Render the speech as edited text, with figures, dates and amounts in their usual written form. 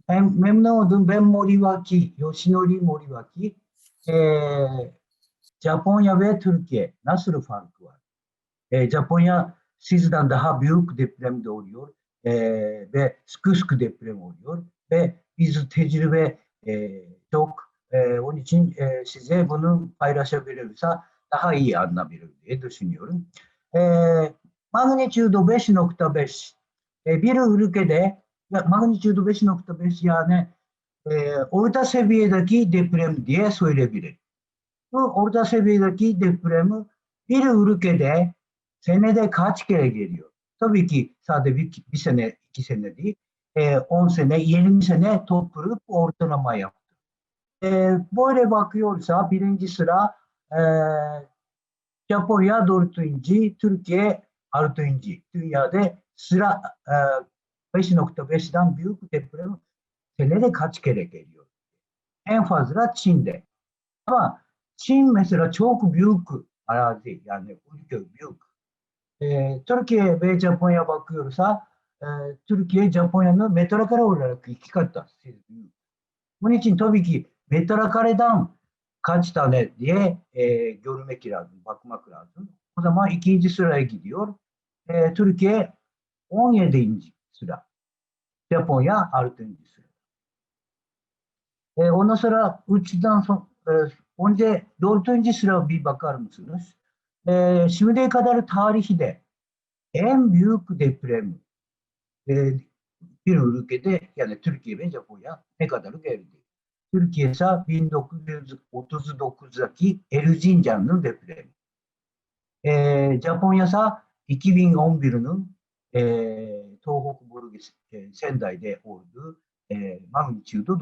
Memnun oldum. Ben Moriwaki, Yoshinori Moriwaki. Ee, Japonya ve Türkiye nasıl farkı var? Japonya sizden daha büyük deprem de oluyor ve sıkı sıkı deprem oluyor ve biz tecrübe çok onun için size bunu paylaşabilirse daha iyi anlayabilir diye düşünüyorum. E, Magnitudo 5.5 bir ülkede magnitudo 5.5 yani orta seviyedeki deprem diye söyleyebilir. Bu orta seviyedeki depremi bir ülkede senede kaç kere geliyor? Tabii ki sadece bir sene, 2 sene değil. 10 sene, 20 sene toplayıp ortalama yaptı. Böyle bakıyorsa birinci sıra e, Japonya 4. Türkiye 6. Dünyada sıra 5.5'den büyük deprem senede kaç kere geliyor? En fazla Çin'de. Ama Çin mesela çok büyük arazi yani ülke büyük. Türkiye ve Japonya bakıyorsa Türkiye Japonya'nın metrekare olarak 2 katı büyük. Bunun için tabii ki metrekareden kaç tane diye görmek lazım, bakmak lazım. O zaman ikinci sıraya gidiyor. Türkiye 17. sıra. Japonya 6. sıra. Ondan sonra 3'den sonra önce 4. sıra bir bakar mısınız? Şimdiye kadar tarihte en büyük deprem e, bir ülkede yani Türkiye ve Japonya ne kadar geldi? Türkiye ise 1939'daki Erzincan'ın depremi. Japonya ise 2011'in Tohoku bölgesi Sendai'de olduğu magnitudo